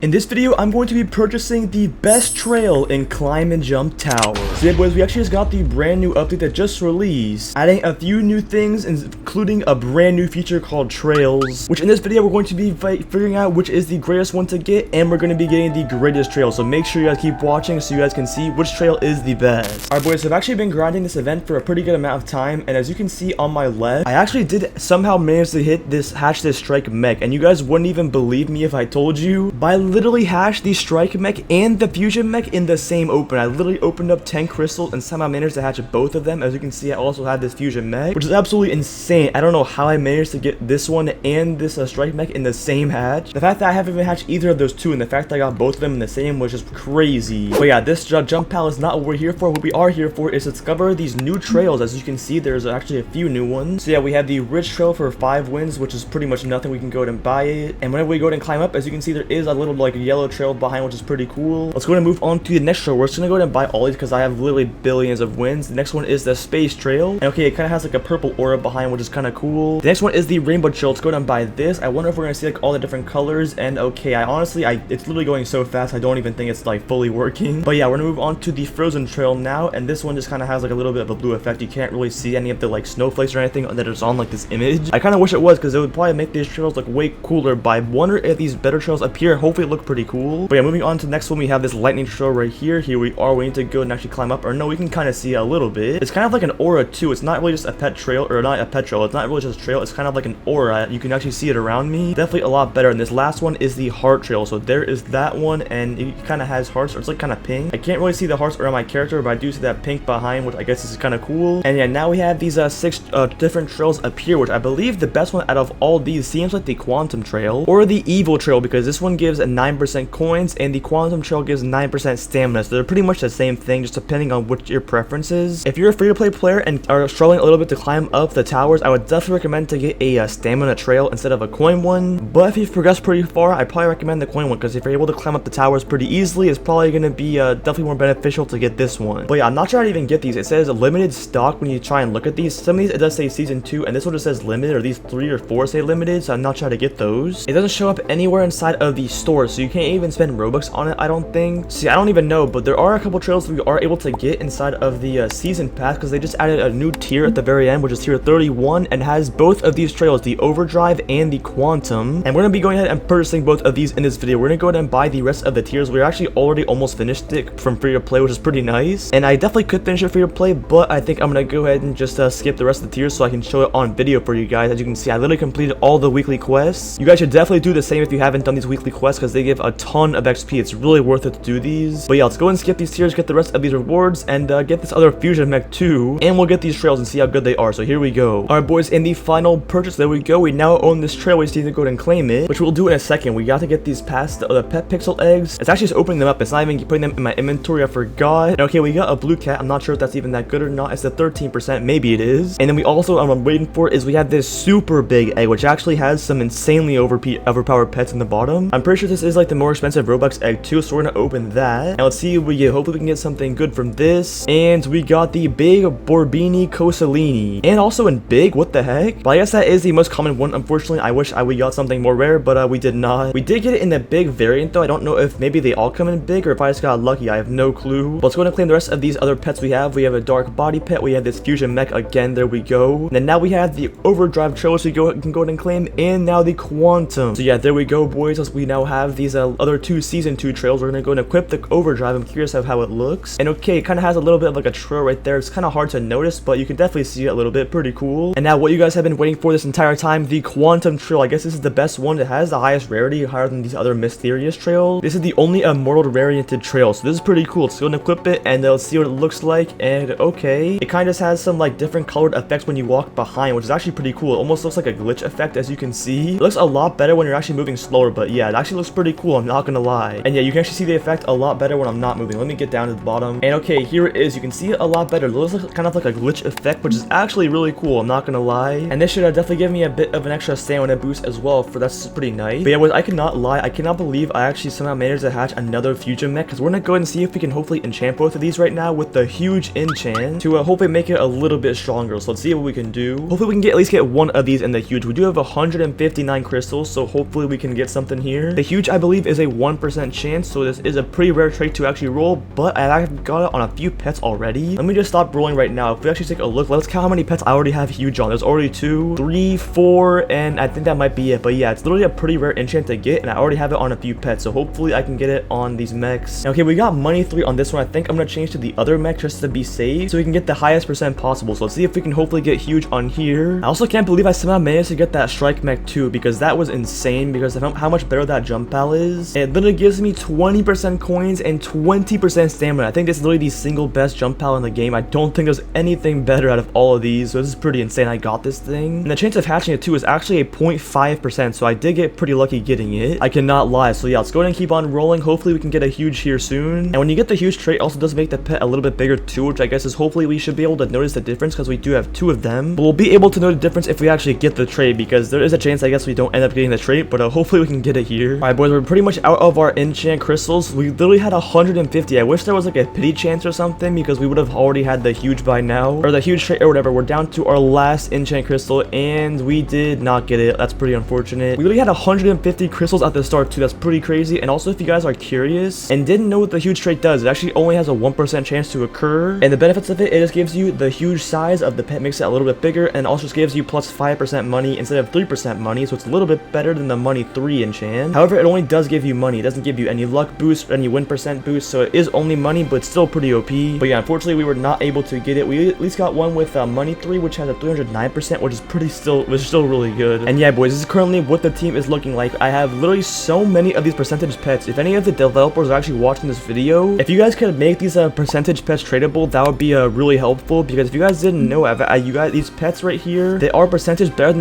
In this video, I'm going to be purchasing the best trail in Climb and Jump Tower. So yeah, boys, we actually just got the brand new update that just released, adding a few new things, including a brand new feature called Trails, which in this video, we're going to be figuring out which is the greatest one to get, and we're going to be getting the greatest trail. So make sure you guys keep watching so you guys can see which trail is the best. Alright, boys, so I've actually been grinding this event for a pretty good amount of time, and as you can see on my left, I actually did somehow manage to hit this strike mech, and you guys wouldn't even believe me if I told you, by literally hashed the strike mech and the fusion mech in the same open. I literally opened up 10 crystals and somehow managed to hatch both of them. As you can see, I also had this fusion mech, which is absolutely insane. I don't know how I managed to get this one and this strike mech in the same hatch. The fact that I haven't even hatched either of those two, and the fact that I got both of them in the same was just crazy. But yeah, this jump pal is not what we're here for. What we are here for is to discover these new trails. As you can see, there's actually a few new ones. So yeah, we have the rich trail for 5 wins, which is pretty much nothing. We can go ahead and buy it, and whenever we go ahead and climb up, as you can see, there is a little like yellow trail behind, which is pretty cool. Let's go ahead and move on to the next trail. We're just gonna go ahead and buy all these because I have literally billions of wins. The next one is the space trail, and okay, it kind of has like a purple aura behind, which is kind of cool. The next one is the rainbow trail. Let's go ahead and buy this. I wonder if we're gonna see like all the different colors, and okay, it's literally going so fast I don't even think it's like fully working. But yeah, we're gonna move on to the frozen trail now, and this one just kind of has like a little bit of a blue effect. You can't really see any of the like snowflakes or anything that is on like this image. I kind of wish it was, because it would probably make these trails look way cooler, but I wonder if these better trails appear. Hopefully it look pretty cool. But yeah, moving on to the next one, we have this lightning trail right here. Here we are. We need to go and actually climb up, or no, we can kind of see a little bit. It's kind of like an aura too. It's not really just a pet trail, or not a pet trail. It's not really just a trail. It's kind of like an aura. You can actually see it around me. Definitely a lot better. And this last one is the heart trail. So there is that one, and it kind of has hearts, or it's like kind of pink. I can't really see the hearts around my character, but I do see that pink behind, which I guess is kind of cool. And yeah, now we have these 6 different trails appear, which I believe the best one out of all these seems like the quantum trail or the evil trail, because this one gives 9% coins and the quantum trail gives 9% stamina. So they're pretty much the same thing, just depending on what your preference is. If you're a free-to-play player and are struggling a little bit to climb up the towers, I would definitely recommend to get a stamina trail instead of a coin one. But if you've progressed pretty far, I'd probably recommend the coin one, because if you're able to climb up the towers pretty easily, it's probably going to be definitely more beneficial to get this one. But yeah, I'm not sure how to even get these. It says limited stock when you try and look at these. Some of these it does say season 2, and this one just says limited, or these 3 or 4 say limited, so I'm not sure how to get those. It doesn't show up anywhere inside of the store, so you can't even spend Robux on it, I don't think. See, I don't even know, but there are a couple trails we are able to get inside of the season pass, because they just added a new tier at the very end, which is tier 31, and has both of these trails, the overdrive and the quantum. And we're gonna be going ahead and purchasing both of these in this video. We're gonna go ahead and buy the rest of the tiers. We're actually already almost finished it from free to play, which is pretty nice, and I definitely could finish it free to play, but I think I'm gonna go ahead and just skip the rest of the tiers so I can show it on video for you guys. As you can see, I literally completed all the weekly quests. You guys should definitely do the same if you haven't done these weekly quests, because they give a ton of XP. It's really worth it to do these. But yeah, let's go and skip these tiers, get the rest of these rewards, and get this other fusion mech too, and we'll get these trails and see how good they are. So here we go. Alright, boys, in the final purchase, there we go. We now own this trail. We just need to go ahead and claim it, which we'll do in a second. We got to get these past the pet pixel eggs. It's actually just opening them up. It's not even putting them in my inventory. I forgot. And okay, we got a blue cat. I'm not sure if that's even that good or not. It's the 13%. Maybe it is. And then we also, I'm waiting for is we have this super big egg, which actually has some insanely overpowered pets in the bottom. I'm pretty sure this is like the more expensive Robux egg too, so we're gonna open that. And let's see if we get, hopefully we can get something good from this. And we got the big Borbini Cosolini. And also in big, what the heck? But I guess that is the most common one. Unfortunately, I wish we got something more rare, but we did not. We did get it in the big variant though. I don't know if maybe they all come in big, or if I just got lucky. I have no clue. But let's go ahead and claim the rest of these other pets we have. We have a dark body pet. We have this fusion mech again. There we go. And then now we have the overdrive trail, so you can go ahead and claim, and now the quantum. So yeah, there we go, boys. As we now have these other 2 season 2 trails, we're gonna go and equip the overdrive. I'm curious of how it looks. And okay, it kind of has a little bit of like a trail right there. It's kind of hard to notice, but you can definitely see it a little bit. Pretty cool. And now what you guys have been waiting for this entire time, the quantum trail. I guess this is the best one. It has the highest rarity, higher than these other mysterious trails. This is the only immortal varianted trail, so this is pretty cool. Let's go and equip it, and let's see what it looks like. And okay, it kind of just has some like different colored effects when you walk behind, which is actually pretty cool. It almost looks like a glitch effect, as you can see. It looks a lot better when you're actually moving slower, but yeah, it actually looks pretty cool, I'm not gonna lie. And yeah, you can actually see the effect a lot better when I'm not moving. Let me get down to the bottom, and okay, here it is. You can see it a lot better. It looks like, kind of like a glitch effect, which is actually really cool, I'm not gonna lie. And this should definitely give me a bit of an extra stamina boost as well, for that's pretty nice. But yeah, boys, I cannot lie, I cannot believe I actually somehow managed to hatch another fusion mech, because we're gonna go ahead and see if we can hopefully enchant both of these right now with the huge enchant to hopefully make it a little bit stronger. So let's see what we can do. Hopefully we can at least get one of these in the huge. We do have 159 crystals, so hopefully we can get something here. The huge which I believe is a 1% chance, so this is a pretty rare trait to actually roll, but I've got it on a few pets already. Let me just stop rolling right now. If we actually take a look, let's count how many pets I already have huge on. There's already 2, 3, 4, and I think that might be it. But yeah, it's literally a pretty rare enchant to get, and I already have it on a few pets, so hopefully I can get it on these mechs. Okay, we got money 3 on this one. I think I'm gonna change to the other mech just to be safe, so we can get the highest percent possible. So let's see if we can hopefully get huge on here. I also can't believe I somehow managed to get that strike mech too, because that was insane because of how much better that jump pal is. It literally gives me 20% coins and 20% stamina. I think this is literally the single best jump pal in the game. I don't think there's anything better out of all of these, so this is pretty insane. I got this thing, and the chance of hatching it too is actually a 0.5%, so I did get pretty lucky getting it. I cannot lie. So yeah, let's go ahead and keep on rolling. Hopefully we can get a huge here soon. And when you get the huge trait, also does make the pet a little bit bigger too, which I guess is hopefully we should be able to notice the difference because we do have 2 of them. But we'll be able to know the difference if we actually get the trait, because there is a chance I guess we don't end up getting the trait, but hopefully we can get it here. Alright boys, we're pretty much out of our enchant crystals. We literally had 150. I wish there was like a pity chance or something, because we would have already had the huge by now, or the huge trait or whatever. We're down to our last enchant crystal and we did not get it. That's pretty unfortunate. We literally had 150 crystals at the start too. That's pretty crazy. And also, if you guys are curious and didn't know what the huge trait does, it actually only has a 1% chance to occur, and the benefits of it, it just gives you the huge size of the pet, makes it a little bit bigger, and also just gives you plus 5% money instead of 3% money, so it's a little bit better than the money 3 enchant. However, it only does give you money. It doesn't give you any luck boost or any win percent boost, so it is only money, but it's still pretty OP. But yeah, unfortunately we were not able to get it. We at least got one with money 3, which has a 309%, which is still really good. And yeah boys, this is currently what the team is looking like. I have literally so many of these percentage pets. If any of the developers are actually watching this video, if you guys could make these percentage pets tradable, that would be really helpful, because if you guys didn't know, you guys, these pets right here, they are percentage better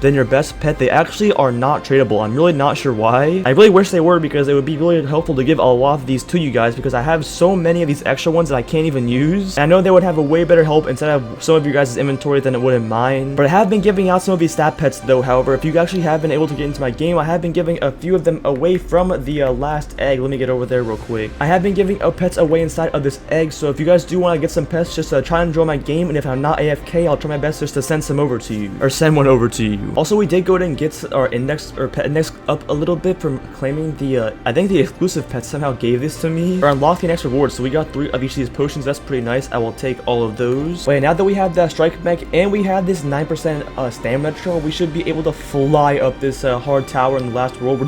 than your best pet. They actually are not tradable. I'm really not sure why. I really wish they were, because it would be really helpful to give a lot of these to you guys, because I have so many of these extra ones that I can't even use, and I know they would have a way better help instead of some of you guys' inventory than it would in mine. But I have been giving out some of these stat pets though. However, if you actually have been able to get into my game, I have been giving a few of them away from the last egg. Let me get over there real quick. I have been giving pets away inside of this egg, so if you guys do want to get some pets, just try and join my game, and if I'm not AFK, I'll try my best just to send some over to you, or send one over to you. Also, we did go ahead and get our index, or pet index, up a little bit from claiming the I think the exclusive pet somehow gave this to me, or unlocked the next reward. So we got 3 of each of these potions. That's pretty nice. I will take all of those. Wait, now that we have that strike mech and we have this 9% stamina troll, we should be able to fly up this hard tower in the last world. We're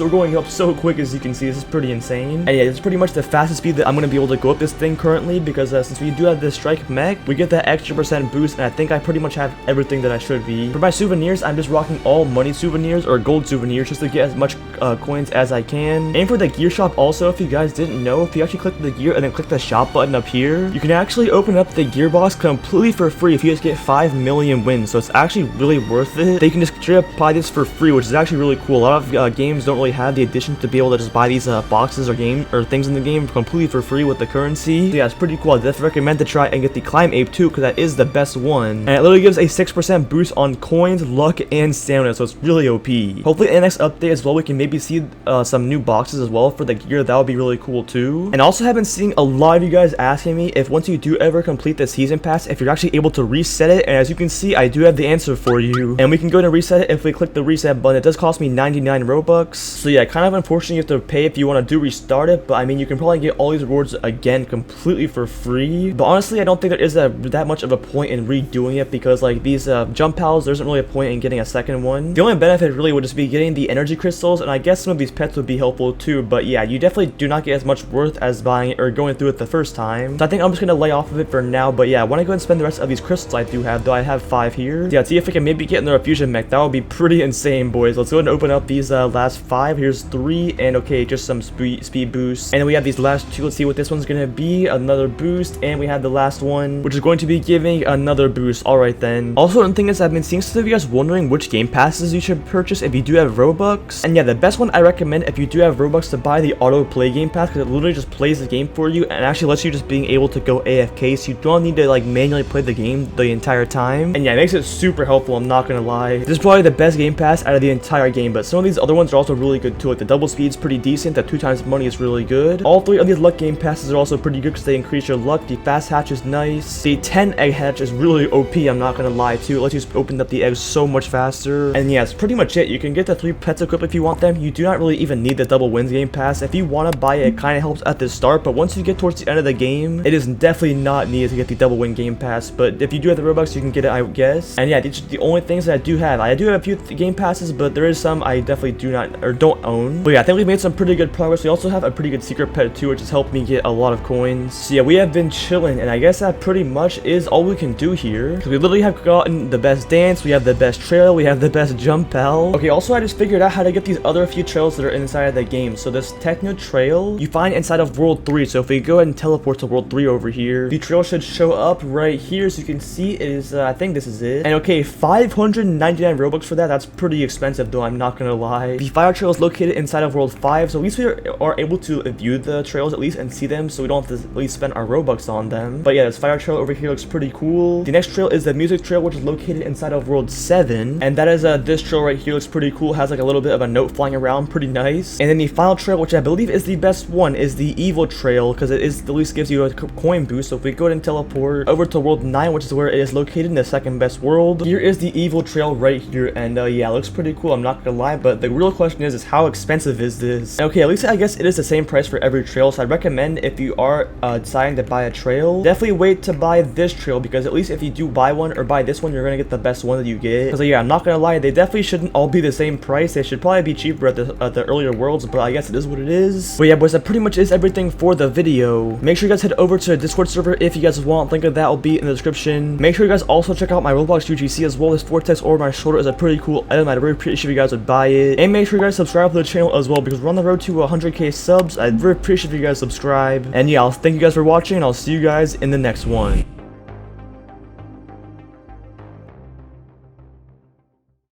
going up so quick, as you can see. This is pretty insane. And yeah, this is pretty much the fastest speed that I'm going to be able to go up this thing currently, because since we do have this strike mech, we get that extra percent boost, and I think I pretty much have everything that I should be. For my souvenirs, I'm just rocking all money souvenirs or gold souvenirs just to get as much coins as I can. And for the gear shop also, if you guys didn't know, if you actually click the gear and then click the shop button up here, you can actually open up the gearbox completely for free if you guys get 5 million wins. So it's actually really worth it. They can just straight up buy this for free, which is actually really cool. A lot of games don't really have the addition to be able to just buy these boxes or things in the game completely for free with the currency. So yeah, it's pretty cool. I definitely recommend to try and get the climb ape too, because that is the best one, and it literally gives a 6% boost on coins, luck, and stamina, so it's really OP. Hopefully in the next update as well, we can maybe see some new boxes as well for the gear. That would be really cool too. And also have been seeing a lot of you guys asking me if once you do ever complete the season pass, if you're actually able to reset it, and as you can see, I do have the answer for you, and we can go and reset it if we click the reset button. It does cost me 99 Robux, so yeah, kind of unfortunate you have to pay if you want to do restart it, but I mean, you can probably get all these rewards again completely for free. But honestly, I don't think there is that much of a point in redoing it, because like these jump pals, there isn't really a point in getting a second one. The only benefit really would just be getting the energy crystals, and I guess some of these pets would be helpful too, but yeah, you definitely do not get as much worth as buying it or going through it the first time. So I think I'm just gonna lay off of it for now, but yeah, I want to go and spend the rest of these crystals I do have, though I have 5 here. So yeah, let's see if we can maybe get in the fusion mech. That would be pretty insane, boys. Let's go ahead and open up these last 5. Here's 3, and okay, just some speed boosts, and then we have these last 2. Let's see what this one's gonna be. Another boost, and we have the last one, which is going to be giving another boost. All right then. Also, one thing is, I've been seeing some of you guys wondering which game passes you should purchase if you do have Robux, and yeah, the best one I recommend if you do have Robux to buy the auto play game pass, because it literally just plays the game for you and actually lets you just being able to go AFK, so you don't need to like manually play the game the entire time. And yeah, it makes it super helpful. I'm not gonna lie, this is probably the best game pass out of the entire game, but some of these other ones are also really good too. Like the double speed's pretty decent, the 2 times money is really good. All 3 of these luck game passes are also pretty good because they increase your luck. The fast hatch is nice. The 10 egg hatch is really OP, I'm not gonna lie too. It lets you open up the eggs so much faster. And yeah, it's pretty much it. You can get the 3 pets equipped if you want them. You do not really even need the double wins game pass. If you want to buy it, it kind of helps at the start, but once you get towards the end of the game, it is definitely not needed to get the double win game pass. But if you do have the Robux, you can get it, I guess. And yeah, these are the only things that I do have. I do have a few game passes, but there is some I definitely do not or don't own. But yeah, I think we've made some pretty good progress. We also have a pretty good secret pet too, which has helped me get a lot of coins. So yeah, we have been chilling, and I guess that pretty much is all we can do here. Because we literally have gotten the best dance, we have the best trail, we have the best jump pal. Okay, also I just figured out how to get these other few trails that are inside of the game. So this techno trail you find inside of world 3. So if we go ahead and teleport to world 3 over here, the trail should show up right here. So you can see it is I think this is it. And okay, 599 Robux for that. That's pretty expensive though, I'm not gonna lie. The fire trail is located inside of world 5, so at least we are able to view the trails at least and see them, so we don't have to at least spend our Robux on them. But yeah, this fire trail over here looks pretty cool. The next trail is the music trail, which is located inside of world 7, and that is this trail right here looks pretty cool. It has like a little bit of a note flying around, pretty nice. And then the final trail, which I believe is the best one, is the evil trail, because it is at least gives you a coin boost. So if we go ahead and teleport over to world 9, which is where it is located in the second best world, here is the evil trail right here. And yeah, it looks pretty cool, I'm not gonna lie. But the real question is how expensive is this? Okay, at least I guess it is the same price for every trail. So I'd recommend, if you are deciding to buy a trail, definitely wait to buy this trail, because at least if you do buy one or buy this one, you're gonna get the best one that you get. Because yeah, I'm not gonna lie, they definitely shouldn't all be the same price. They should probably be cheaper at the earlier worlds, but I guess it is what it is. But yeah, boys, that pretty much is everything for the video. Make sure you guys head over to the Discord server if you guys want. Link of that will be in the description. Make sure you guys also check out my Roblox UGC as well. This vortex over my shoulder is a pretty cool item. I'd really appreciate if you guys would buy it. And make sure you guys subscribe to the channel as well, because we're on the road to 100k subs. I'd really appreciate if you guys subscribe. And yeah, I'll thank you guys for watching, and I'll see you guys in the next one.